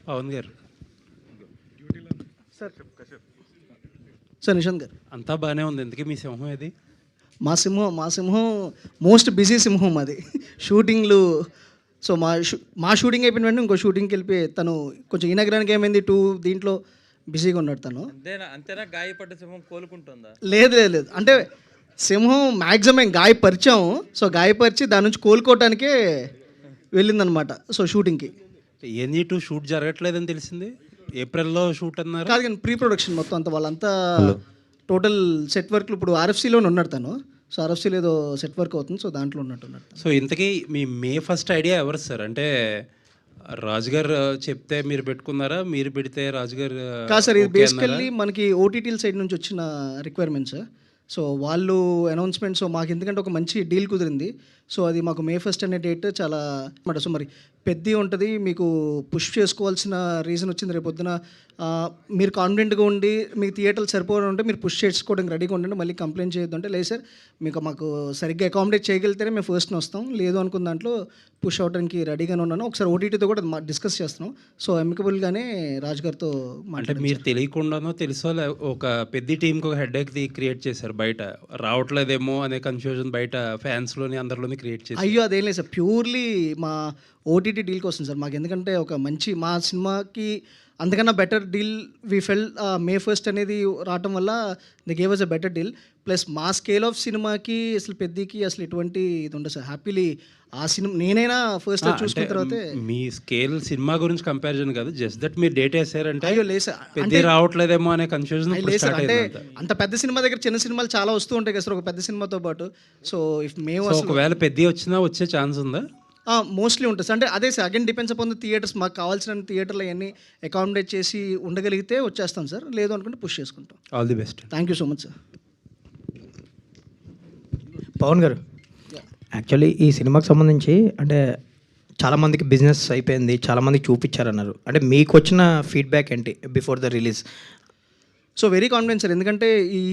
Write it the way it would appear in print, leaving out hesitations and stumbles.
పవన్ గారు. సార్ నిశాంత్ గారు, అంతా బాగానే ఉంది. ఎందుకే మీ సింహం ఏది? మా సింహం మోస్ట్ బిజీ సింహం అది. షూటింగ్లు. సో మా షూటింగ్ అయిపోయిన వెంటనే ఇంకో షూటింగ్కి వెళ్ళిపోయి తను కొంచెం ఈ నగరానికి ఏమైంది దీంట్లో బిజీగా ఉన్నాడు తను. అంతేనా గాయపడ్డ సింహం కోలుకుంటుందా? లేదు, అంటే సింహం మ్యాక్సిమం గాయపరిచాము. సో గాయపరిచి దాని నుంచి కోలుకోవటానికే వెళ్ళిందనమాట. సో షూటింగ్కి NE2 షూట్ జరగట్లేదని తెలిసింది. ఏప్రిల్లో షూట్ అన్నారు. కాదు కానీ ప్రీ ప్రొడక్షన్ మొత్తం అంతా వాళ్ళంతా టోటల్ సెట్ వర్క్లు ఇప్పుడు RFCలోనే ఉన్నాడు తను. సో RFCలో ఏదో సెట్ వర్క్ అవుతుంది. సో దాంట్లో ఉన్నట్టున్నాడు. సో ఇంతకీ మీ మే ఫస్ట్ ఐడియా ఎవరు సార్? అంటే రాజుగారు చెప్తే మీరు పెట్టుకున్నారా, మీరు పెడితే రాజుగారు? కాదు సార్, ఇది బేసికల్లీ మనకి OTTల సైడ్ నుంచి వచ్చిన రిక్వైర్మెంట్స్. సో వాళ్ళు అనౌన్స్మెంట్. సో మాకు ఎందుకంటే ఒక మంచి డీల్ కుదిరింది. సో అది మాకు మే 1 అనే డేట్ చాలా మాట. సో మరి పెద్ద ఉంటుంది, మీకు పుష్ చేసుకోవాల్సిన రీజన్ వచ్చింది. రేపు పొద్దున మీరు కాన్ఫిడెంట్గా ఉండి మీకు థియేటర్లు సరిపోవడం ఉంటే మీరు పుష్ చేసుకోవడానికి రెడీగా ఉండండి, మళ్ళీ కంప్లైంట్ చేయొద్దు అంటే, లేదు సార్ మాకు సరిగ్గా అకామిడేట్ చేయగలిగితేనే మేము ఫస్ట్ని వస్తాం, లేదు అనుకున్న దాంట్లో పుష్ అవడానికి రెడీగానే ఉన్నాను. ఒకసారి OTTతో కూడా డిస్కస్ చేస్తున్నాం. సో అమికబుల్గానే రాజు గారితో అంటే మీరు తెలియకుండానో తెలుసో ఒక పెద్ద టీంకి ఒక హెడ్ క్రియేట్ చేశారు బయట, రావట్లేదేమో అనే కన్ఫ్యూజన్ బయట ఫ్యాన్స్లోని అందరిలోని క్రియేట్ చేశారు. అయ్యో అదేం లేదు సార్, ప్యూర్లీ మా OTT డీల్ కోసం సార్. మాకు ఎందుకంటే ఒక మంచి మా సినిమాకి అందుకన్నా బెటర్ డీల్ వి ఫెల్ మే 1 అనేది రావటం వల్ల they gave us a better deal. Plus మా స్కేల్ ఆఫ్ సినిమాకి అసలు పెద్దకి అసలు ఎటువంటి ఇది ఉండదు సార్. హ్యాపీలీ ఆ సినిమా నేనైనా ఫస్ట్ చూసుకున్న తర్వాత మీ స్కేల్ సినిమా గురించి కంపారిజన్ కాదు, జస్ట్ దట్ మీరు డేట్ వేసారంటే అయ్యో లేదు సార్, పెద్ద రావట్లేదేమో అనే కన్ఫ్యూజన్. లేదు సార్, అంటే అంత పెద్ద సినిమా దగ్గర చిన్న సినిమాలు చాలా వస్తూ ఉంటాయి కదా సార్, ఒక పెద్ద సినిమాతో పాటు. సో ఇఫ్ మేము ఒకవేళ పెద్ద వచ్చినా వచ్చే ఛాన్స్ ఉందా? మోస్ట్లీ ఉంటుంది సార్. అంటే అదే sir, again depends upon the theatres. మాకు కావాల్సిన థియేటర్లు అవన్నీ అకామిడేట్ చేసి ఉండగలిగితే వచ్చేస్తాం సార్, లేదు అనుకుంటే పుష్ చేసుకుంటాం. All the best. Thank you so much sir. Pavan గారు, యాక్చువల్లీ ఈ సినిమాకి సంబంధించి అంటే చాలామందికి బిజినెస్ అయిపోయింది, చాలామందికి చూపించారన్నారు. అంటే మీకు వచ్చిన ఫీడ్బ్యాక్ ఏంటి before the release? So very confident sir, ఎందుకంటే ఈ